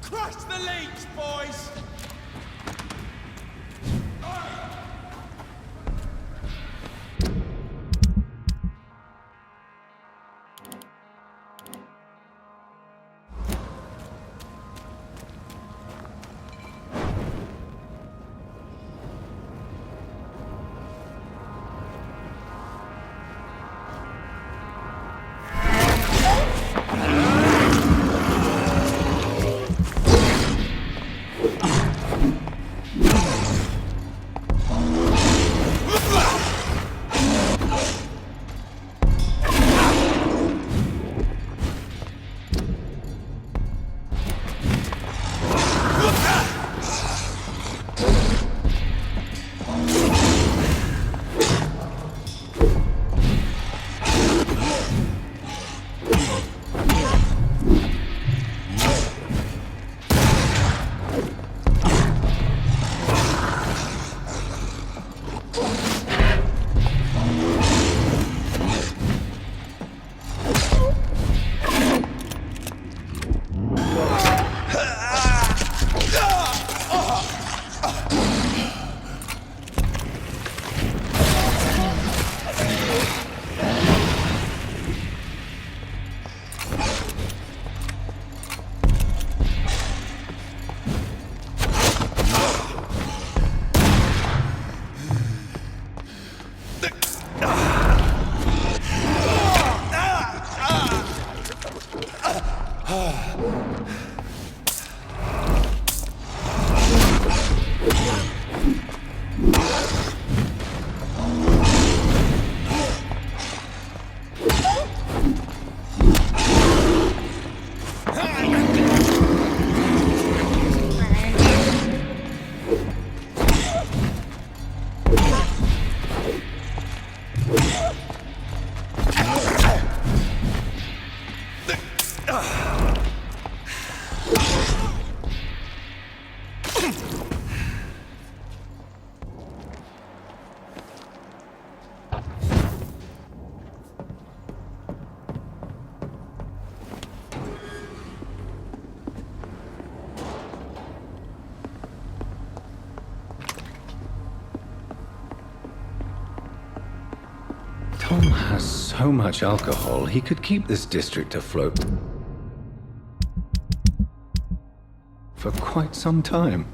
Crush the leech, boys! Tom has so much alcohol, he could keep this district afloat for quite some time.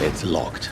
It's locked.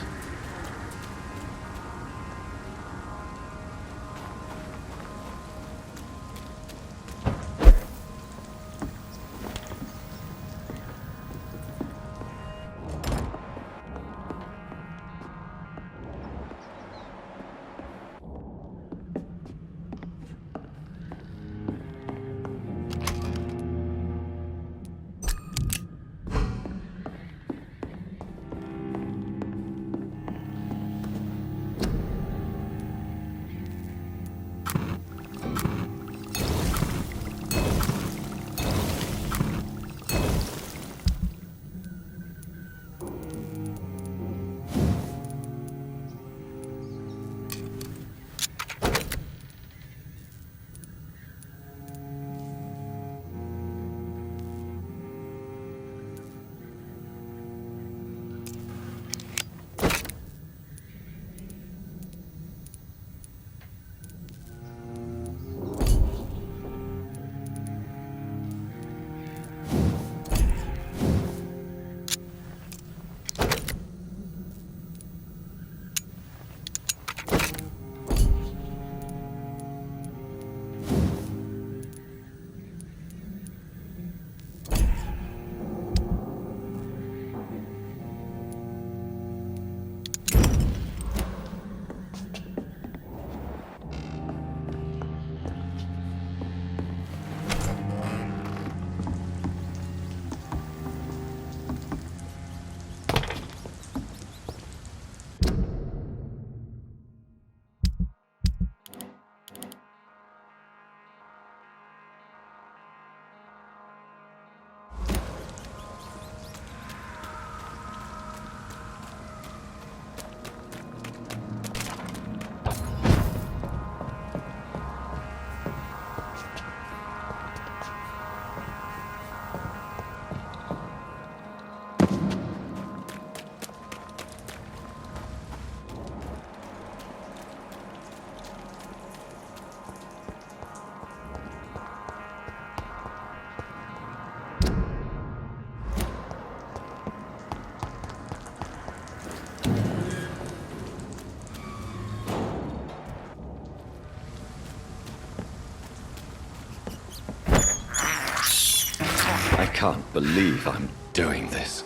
can't believe I'm doing this.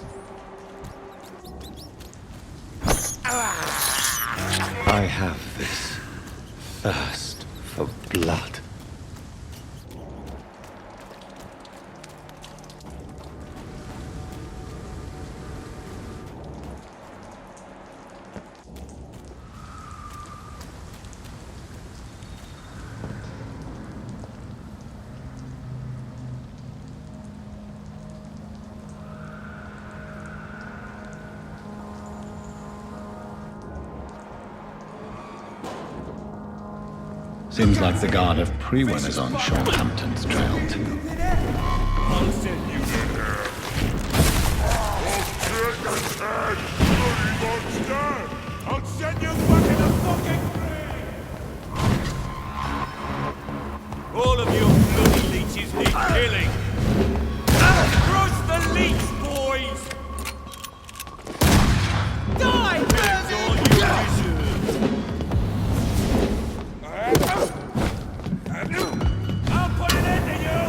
I have this thirst for blood. Seems like the guard of Prewin is on Sean Hampton's trail too. I'll send you there. I'll send you back in the fucking grave! All of you bloody leeches need killing! Crush the leech, boys! Die, That's all you deserve! I'll put an end to you!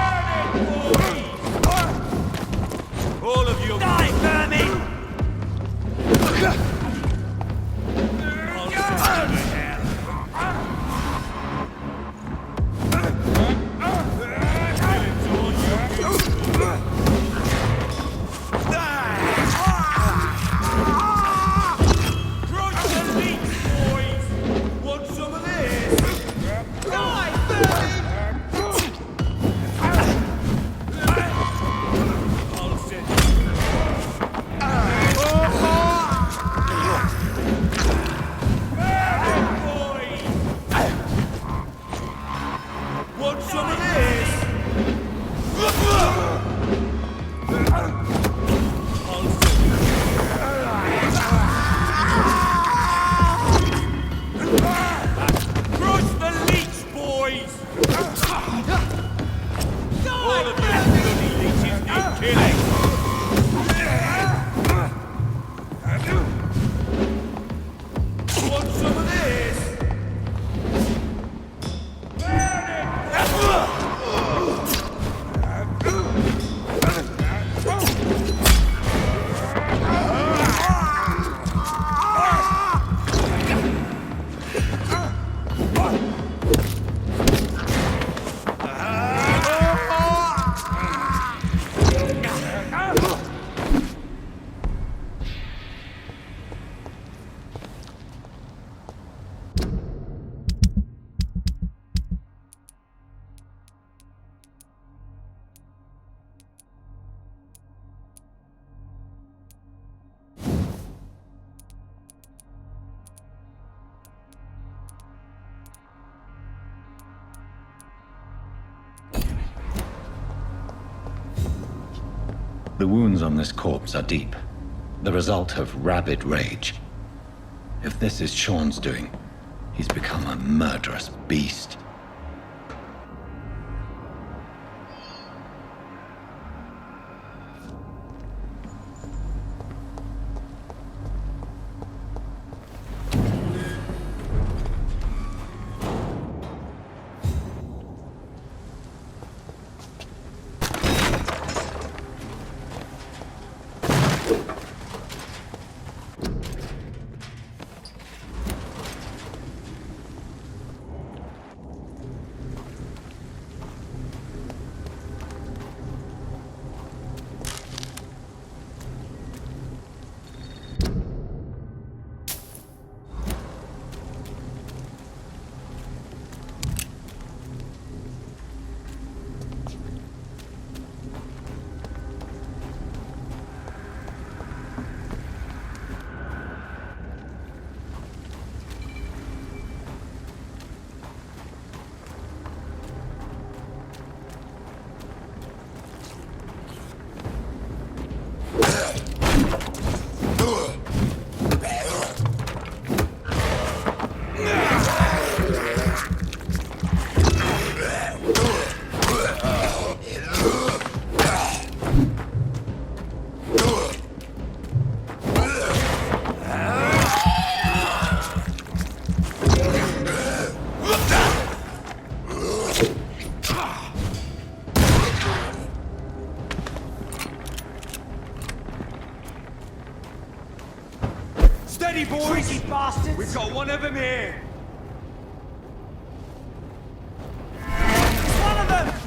Burn it, boys! All of you... Die, vermin! The wounds on this corpse are deep, the result of rabid rage. If this is Sean's doing, he's become a murderous beast. Steady, boys! Tricky bastards! We've got one of them here! One of them!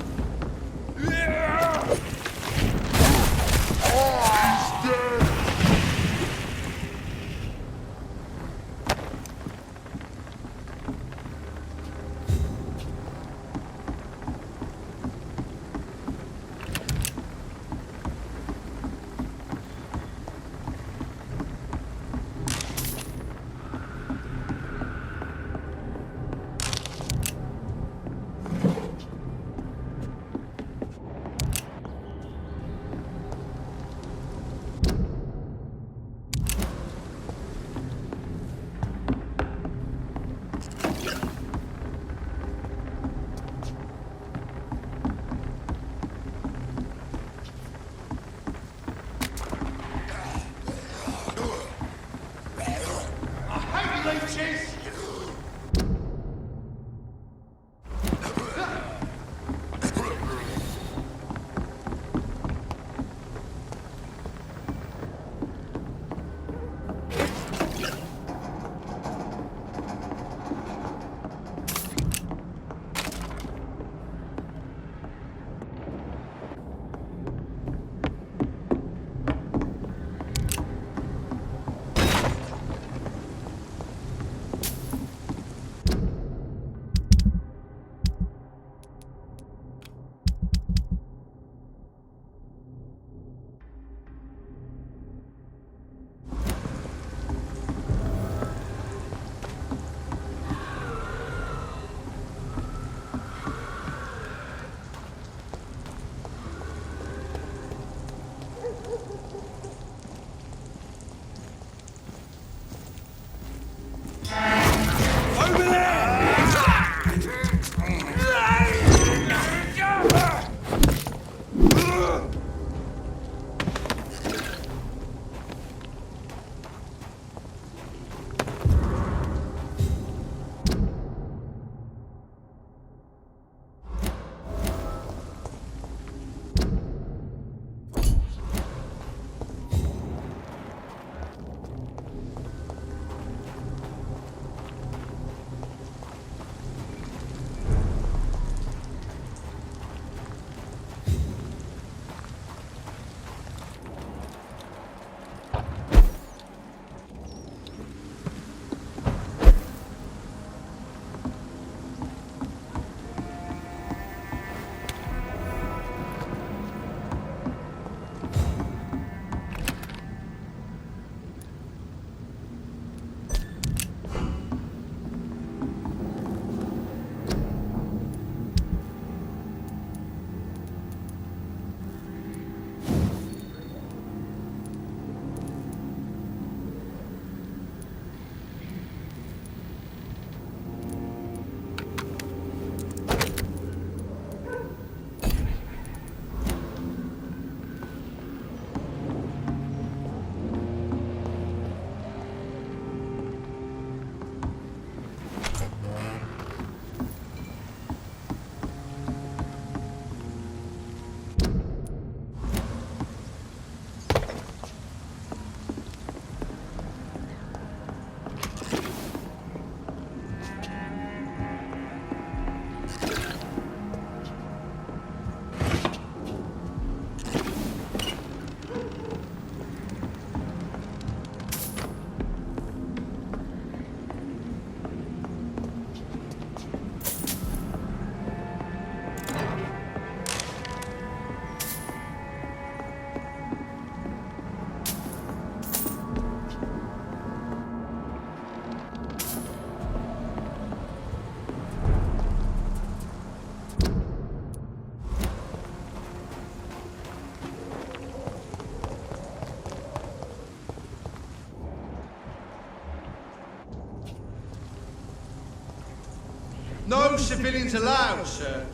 No civilians allowed, sir.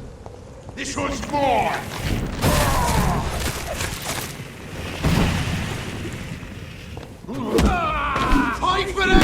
This one's mine! Fight for it!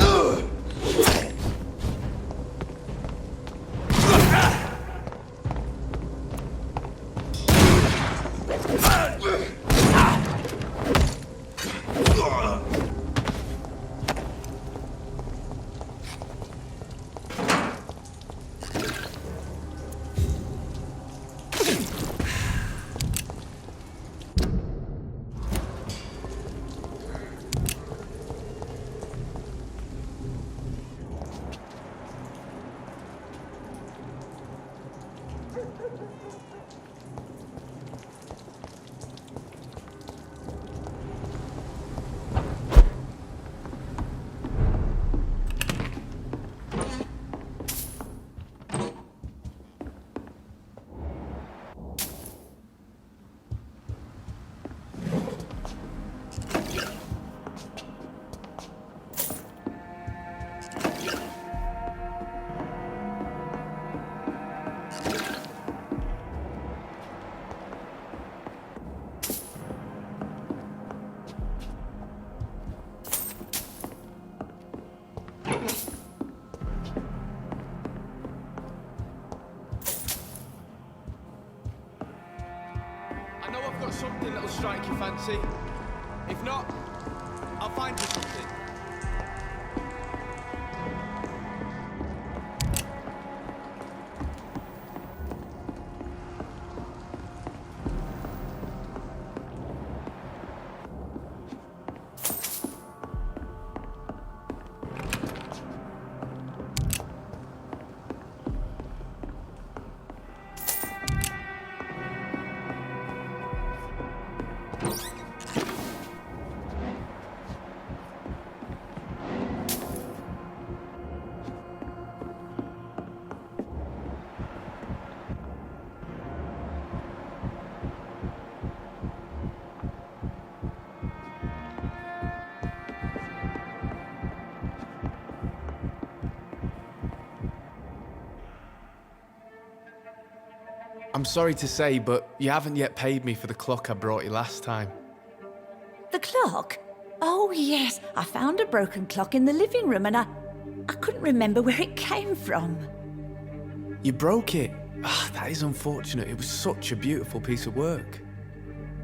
something that'll strike your fancy. If not, I'll find you something. I'm sorry to say, but you haven't yet paid me for the clock I brought you last time. The clock? Oh, yes. I found a broken clock in the living room and I couldn't remember where it came from. You broke it? Ah, that is unfortunate. It was such a beautiful piece of work.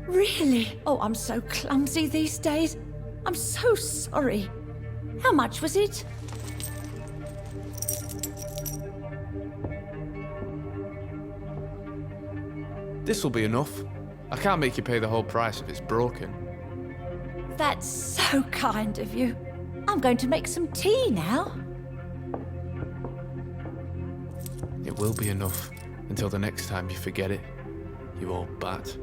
Really? Oh, I'm so clumsy these days. I'm so sorry. How much was it? This will be enough. I can't make you pay the whole price if it's broken. That's so kind of you. I'm going to make some tea now. It will be enough until the next time you forget it, you old bat.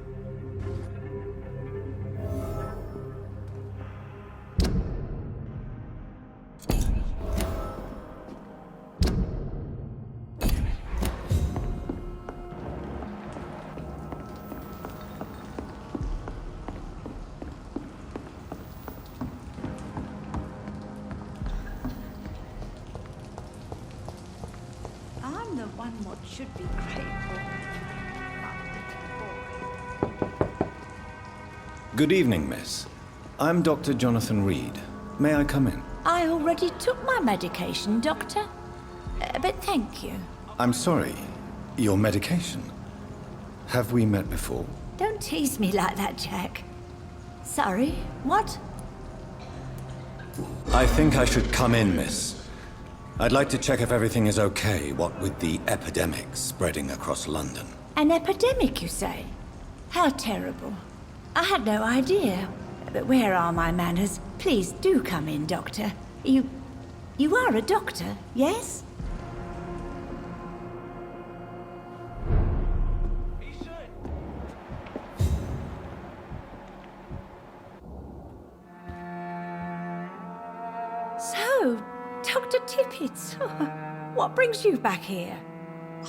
I'm the one what should be grateful. Good evening, miss. I'm Dr. Jonathan Reed. May I come in? I already took my medication, Doctor. But thank you. I'm sorry. Your medication? Have we met before? Don't tease me like that, Jack. Sorry, what? I think I should come in, miss. I'd like to check if everything is okay, what with the epidemic spreading across London. An epidemic, you say? How terrible. I had no idea. But where are my manners? Please do come in, Doctor. You are a doctor, yes? So, Dr. Tippett, what brings you back here?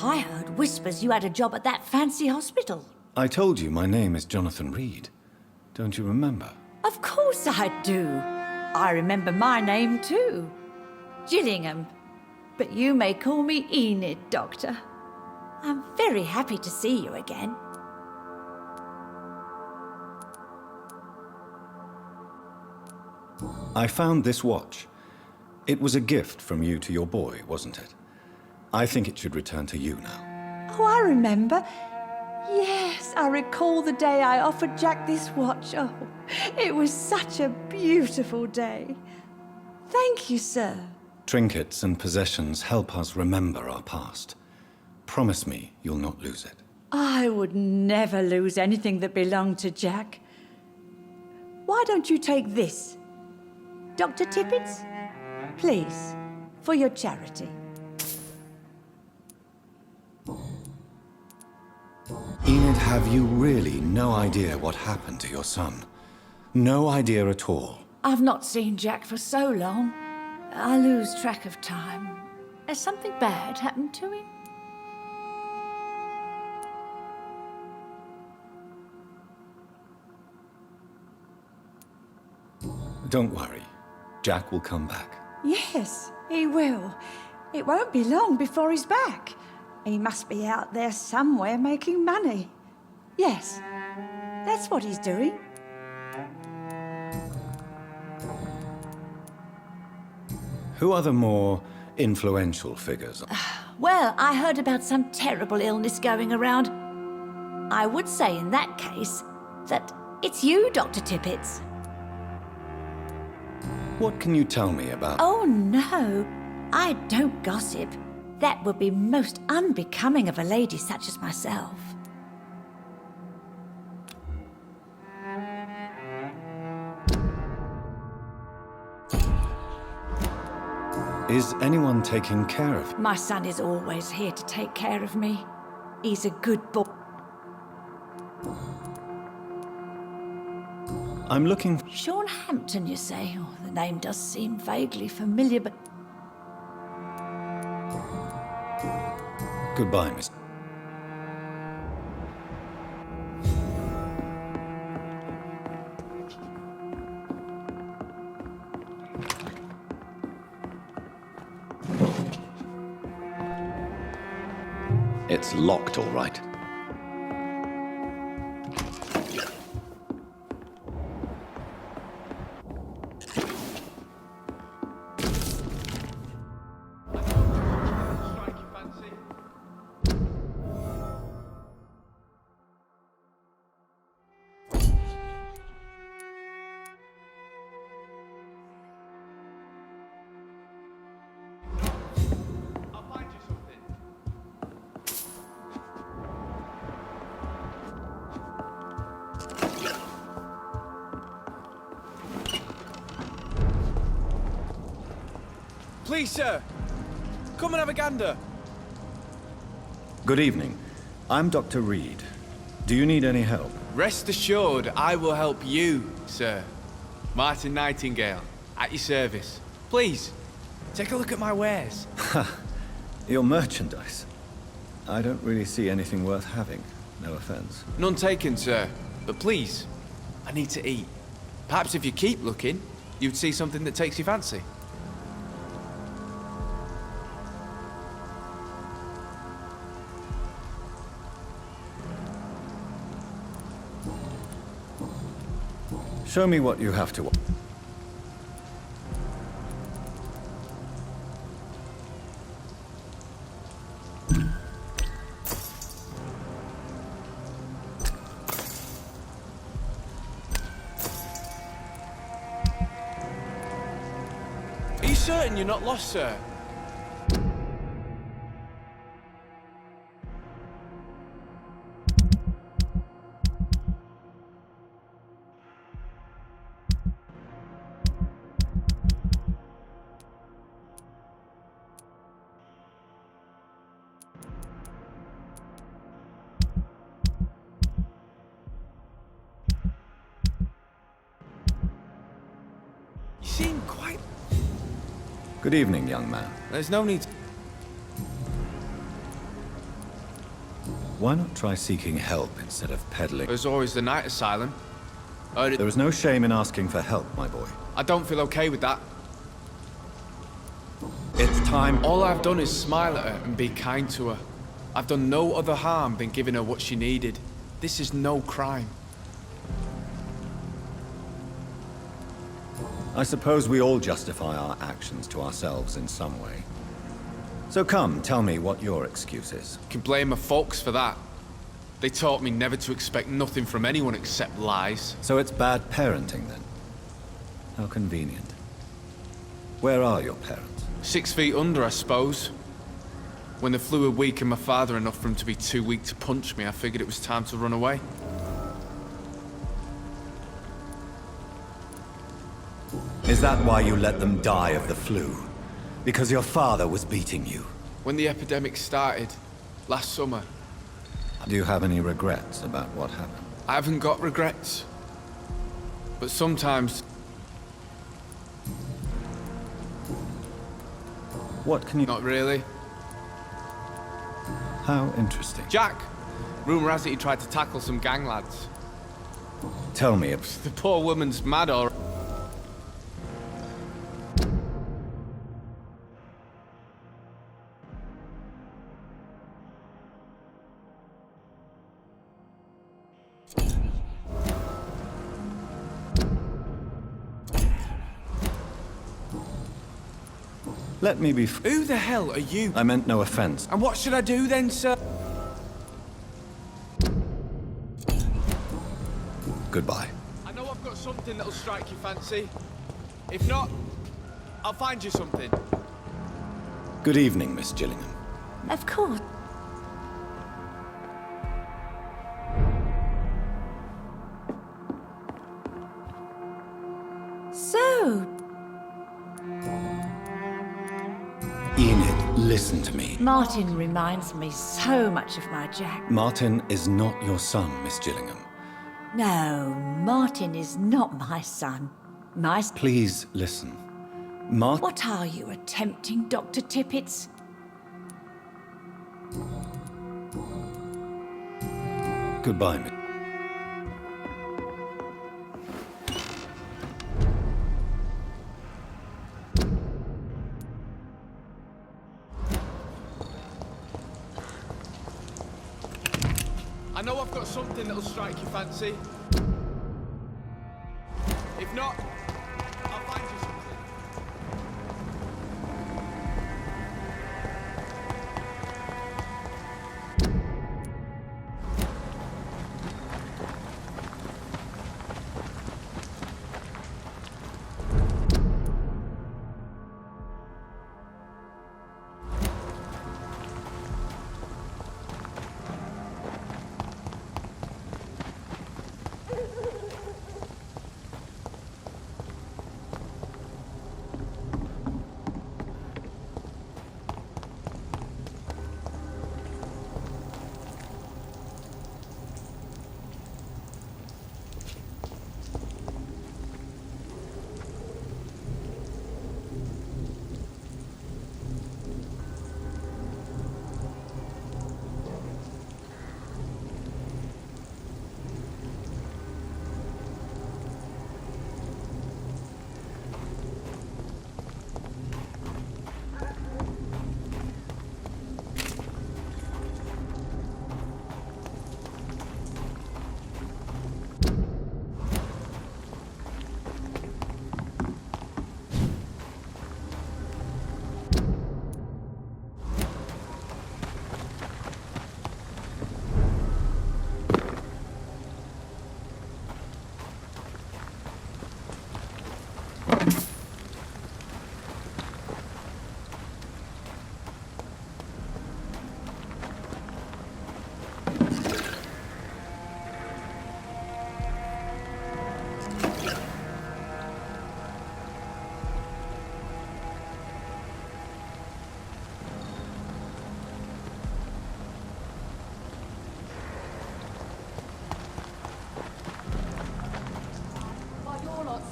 I heard whispers you had a job at that fancy hospital. I told you my name is Jonathan Reed. Don't you remember? Of course I do. I remember my name too. Gillingham. But you may call me Enid, Doctor. I'm very happy to see you again. I found this watch. It was a gift from you to your boy, wasn't it? I think it should return to you now. Oh, I remember. Yes, I recall the day I offered Jack this watch. Oh, it was such a beautiful day. Thank you, sir. Trinkets and possessions help us remember our past. Promise me you'll not lose it. I would never lose anything that belonged to Jack. Why don't you take this? Dr. Tippett's? Please, for your charity. Enid, have you really no idea what happened to your son? No idea at all. I've not seen Jack for so long. I lose track of time. Has something bad happened to him? Don't worry. Jack will come back. Yes, he will. It won't be long before he's back. He must be out there somewhere making money. Yes, that's what he's doing. Who are the more influential figures? Well, I heard about some terrible illness going around. I would say in that case, that it's you, Dr. Tippets. What can you tell me about... Oh, no. I don't gossip. That would be most unbecoming of a lady such as myself. Is anyone taking care of you? My son is always here to take care of me. He's a good boy. I'm looking... Sean Hampton, you say? Oh, the name does seem vaguely familiar, but... Goodbye, Miss... It's locked, all right. Please, sir. Come and have a gander. Good evening. I'm Dr. Reed. Do you need any help? Rest assured, I will help you, sir. Martin Nightingale, at your service. Please, take a look at my wares. Your merchandise. I don't really see anything worth having. No offense. None taken, sir. But please, I need to eat. Perhaps if you keep looking, you'd see something that takes your fancy. Show me what you have to... Are you certain you're not lost, sir? You seem quite... Good evening, young man. There's no need... Why not try seeking help instead of peddling? There's always the night asylum. Heard it... There is no shame in asking for help, my boy. I don't feel okay with that. It's time... All I've done is smile at her and be kind to her. I've done no other harm than giving her what she needed. This is no crime. I suppose we all justify our actions to ourselves in some way. So come, tell me what your excuse is. You can blame my folks for that. They taught me never to expect nothing from anyone except lies. So it's bad parenting, then? How convenient. Where are your parents? 6 feet under, I suppose. When the flu had weakened my father enough for him to be too weak to punch me, I figured it was time to run away. Is that why you let them die of the flu? Because your father was beating you? When the epidemic started, last summer, Do you have any regrets about what happened? I haven't got regrets. But sometimes... What can you... Not really. How interesting. Jack! Rumour has it he tried to tackle some gang lads. Tell me if... The poor woman's mad or... Let me be... Who the hell are you? I meant no offense. And what should I do then, sir? Goodbye. I know I've got something that'll strike your fancy. If not, I'll find you something. Good evening, Miss Gillingham. Of course. So, Enid, listen to me. Martin reminds me so much of my Jack. Martin is not your son, Miss Gillingham. No, Martin is not my son. My... Please listen. What are you attempting, Dr. Tippets? Goodbye, Miss. I know I've got something that'll strike your fancy. If not, I'll find you something.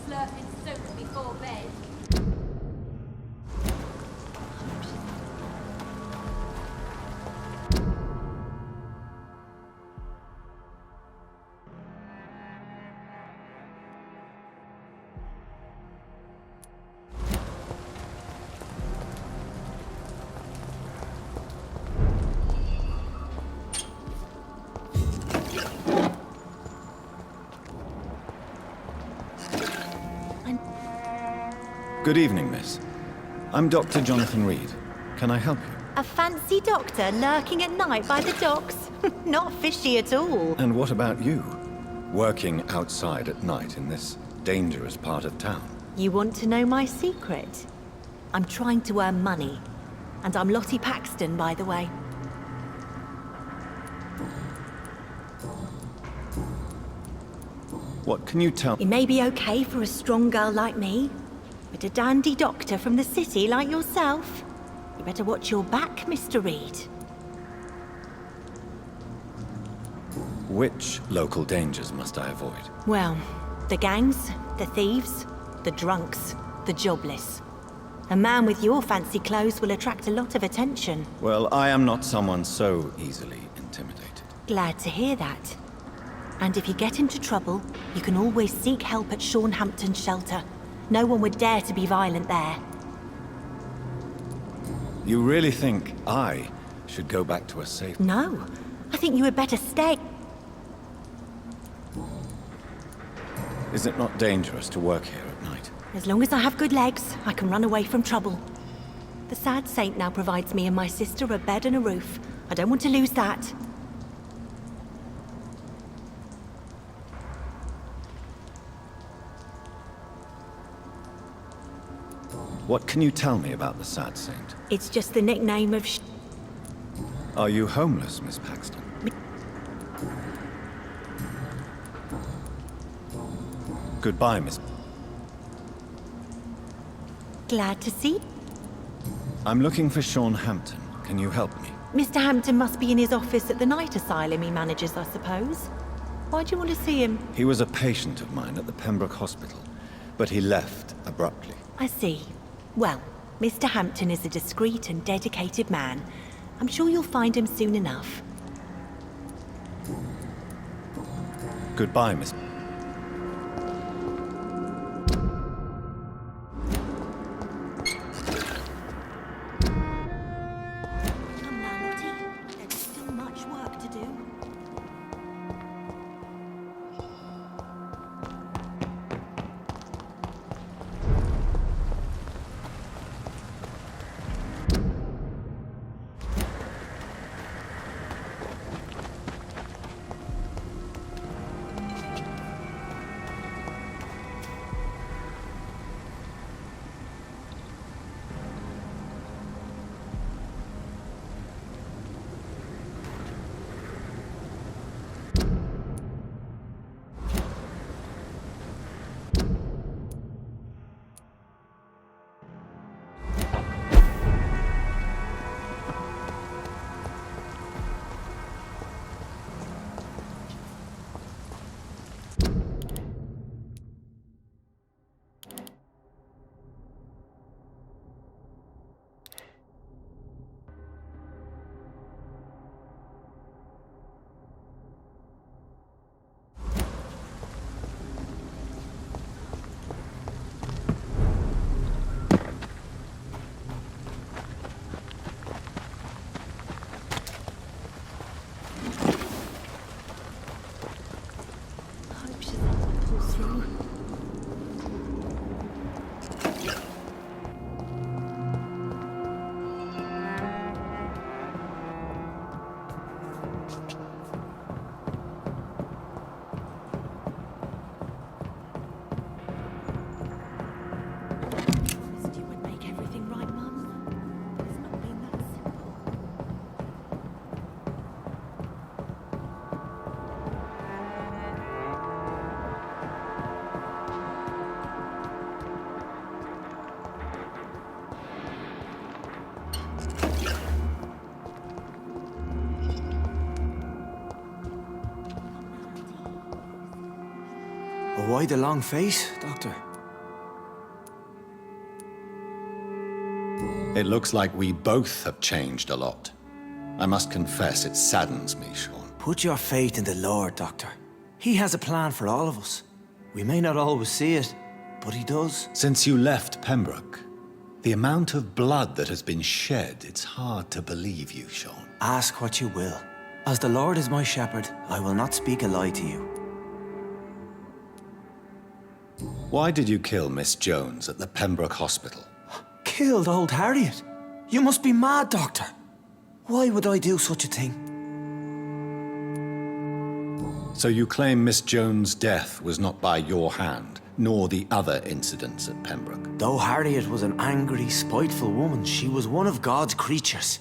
Slurping soup before bed. Good evening, miss. I'm Dr. Jonathan Reed. Can I help you? A fancy doctor lurking at night by the docks? Not fishy at all. And what about you? Working outside at night in this dangerous part of town? You want to know my secret? I'm trying to earn money. And I'm Lottie Paxton, by the way. What can you tell? It may be okay for a strong girl like me, but a dandy doctor from the city like yourself, you better watch your back, Mr. Reed. Which local dangers must I avoid? Well, the gangs, the thieves, the drunks, the jobless. A man with your fancy clothes will attract a lot of attention. Well, I am not someone so easily intimidated. Glad to hear that. And if you get into trouble, you can always seek help at Shornhampton Shelter. No one would dare to be violent there. You really think I should go back to a safe... No, I think you had better stay. Is it not dangerous to work here at night? As long as I have good legs, I can run away from trouble. The sad saint now provides me and my sister a bed and a roof. I don't want to lose that. What can you tell me about the sad saint? It's just the nickname of Are you homeless, Miss Paxton? Goodbye, Miss... Glad to see. I'm looking for Sean Hampton. Can you help me? Mr. Hampton must be in his office at the night asylum he manages, I suppose. Why do you want to see him? He was a patient of mine at the Pembroke Hospital, but he left abruptly. I see. Well, Mr. Hampton is a discreet and dedicated man. I'm sure you'll find him soon enough. Goodbye, Miss... Come now, Lottie. There's still much work to do. Hope she pulls through. Promised you would make everything right, Mum. It's not been that simple. Why the long face, Doctor? It looks like we both have changed a lot. I must confess, it saddens me, Sean. Put your faith in the Lord, Doctor. He has a plan for all of us. We may not always see it, but he does. Since you left Pembroke, the amount of blood that has been shed, it's hard to believe you, Sean. Ask what you will. As the Lord is my shepherd, I will not speak a lie to you. Why did you kill Miss Jones at the Pembroke Hospital? Killed old Harriet? You must be mad, Doctor. Why would I do such a thing? So you claim Miss Jones' death was not by your hand, nor the other incidents at Pembroke? Though Harriet was an angry, spiteful woman, she was one of God's creatures.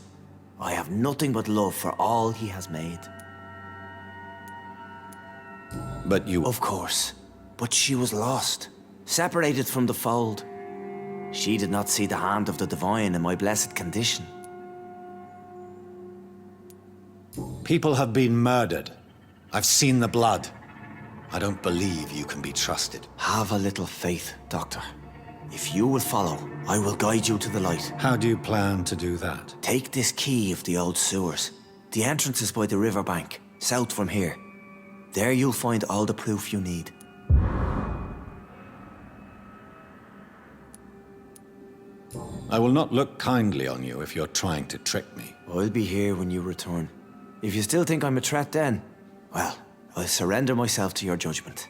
I have nothing but love for all he has made. But you... Of course. But she was lost, separated from the fold. She did not see the hand of the divine in my blessed condition. People have been murdered. I've seen the blood. I don't believe you can be trusted. Have a little faith, Doctor. If you will follow, I will guide you to the light. How do you plan to do that? Take this key of the old sewers. The entrance is by the riverbank, south from here. There you'll find all the proof you need. I will not look kindly on you if you're trying to trick me. I'll be here when you return. If you still think I'm a threat then, well, I'll surrender myself to your judgment.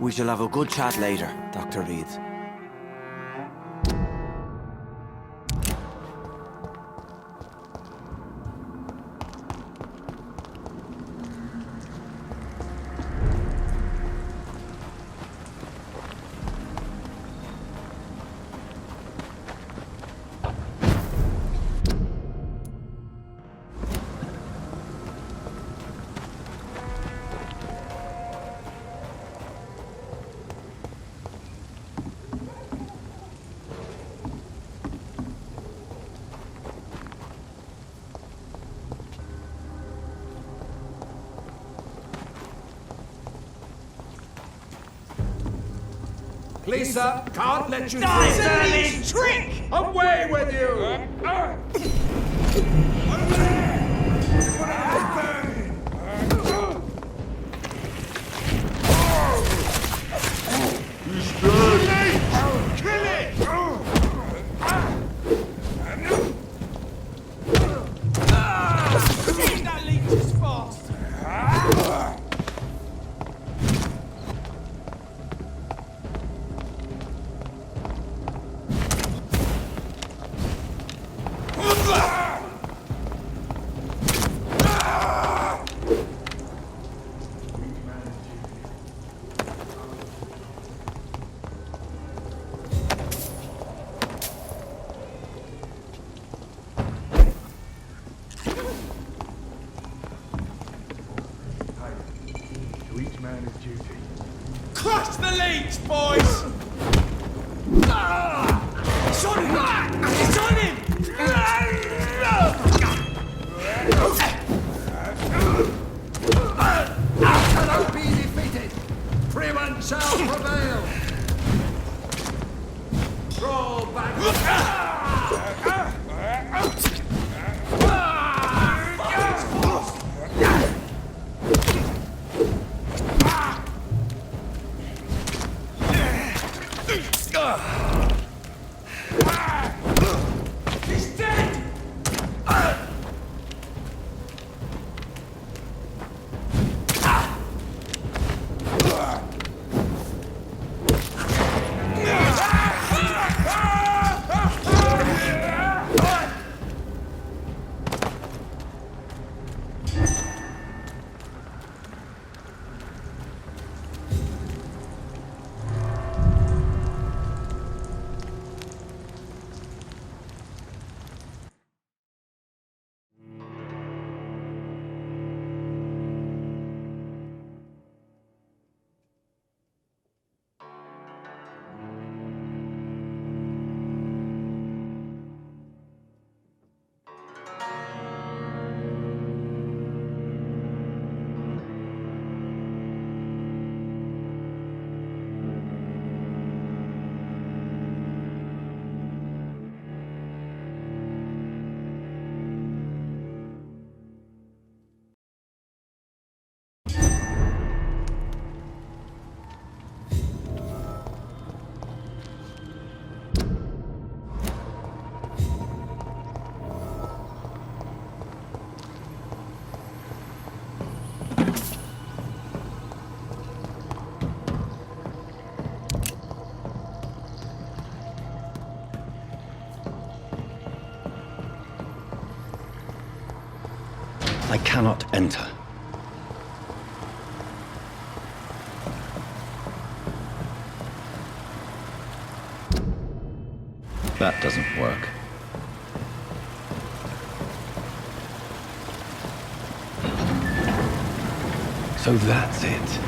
We shall have a good chat later, Dr. Reed. Please, sir, can't let you Silly trick! Away with you! Kill it! That leech is fast! To each man his duty. Crush the leech, boys! It's on him! It's on him! Cannot be defeated! Freeman shall prevail! Roll back! He's dead! I cannot enter. That doesn't work. So that's it.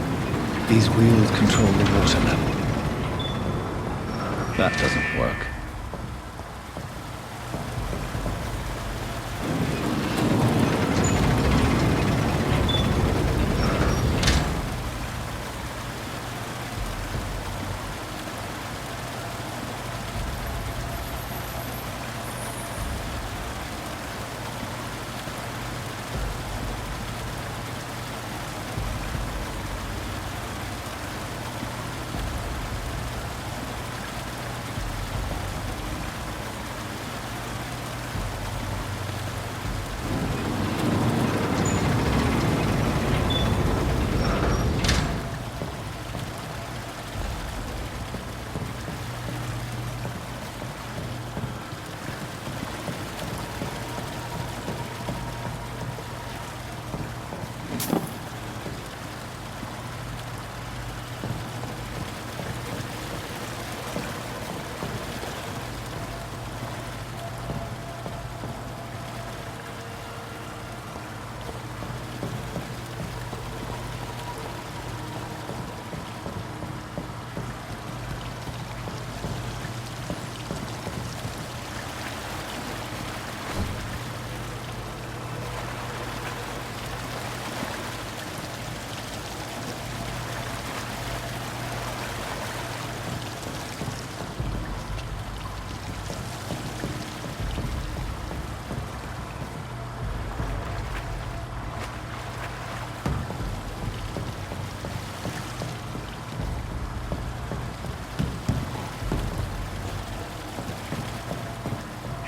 These wheels control the water level. That doesn't work.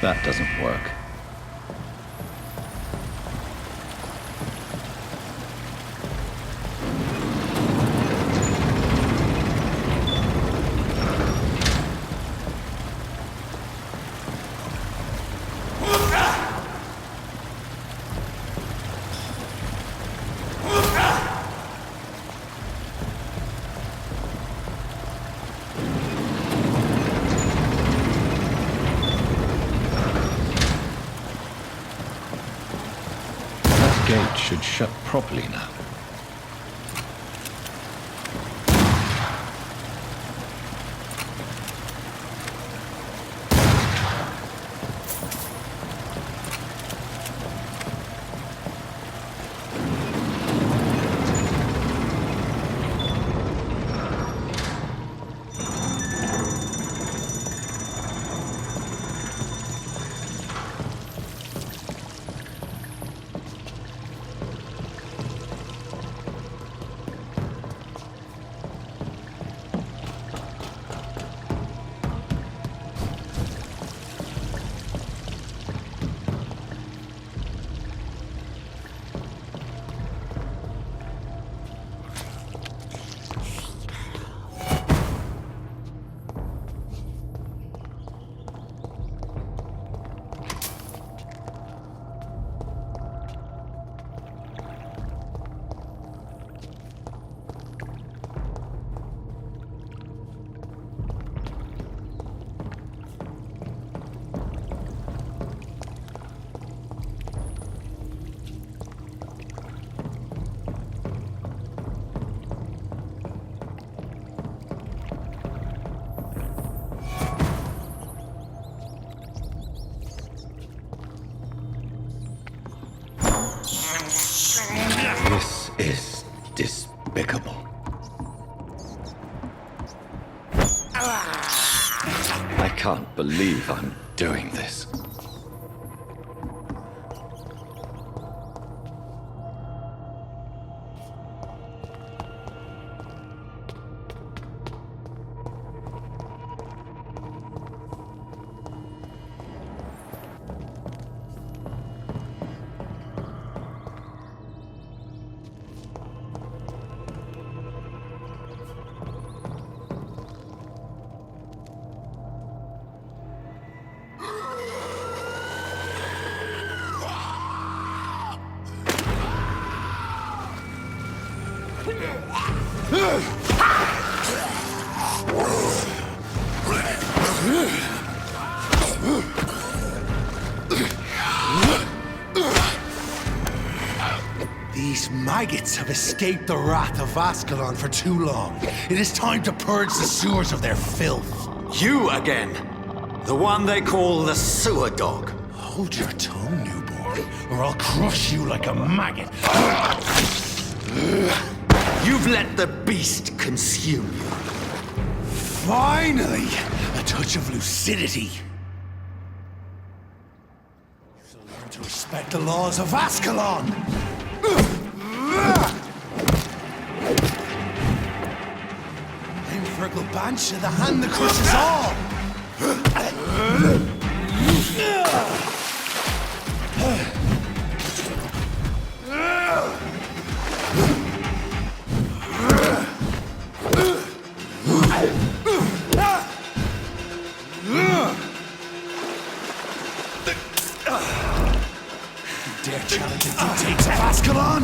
That doesn't work. Gate should shut properly now. This is despicable. I can't believe I'm doing this. These maggots have escaped the wrath of Ascalon for too long. It is time to purge the sewers of their filth. You again! The one they call the sewer dog. Hold your tongue, newborn, or I'll crush you like a maggot. You've let the beast consume you. Finally! A touch of lucidity. So learn to respect the laws of Ascalon! I'm Virgil Bansha, the hand that crushes all! Dare challenge the dictates of Ascalon?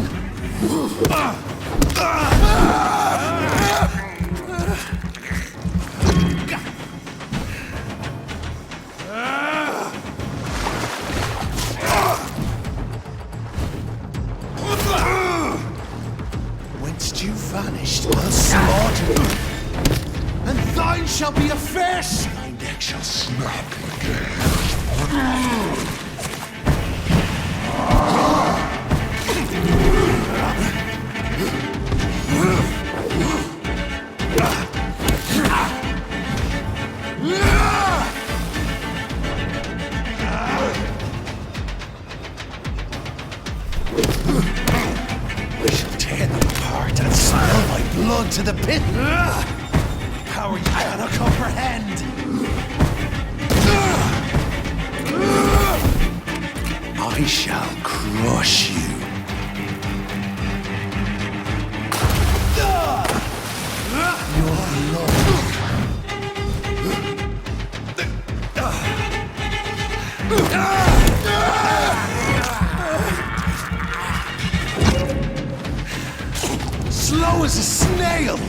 Whence you vanished, I'll slaughter you. And thine shall be a fish! Thy neck shall snap again. Blood to the pit! Power you cannot comprehend! I shall crush you. Your love. Slow as a snail!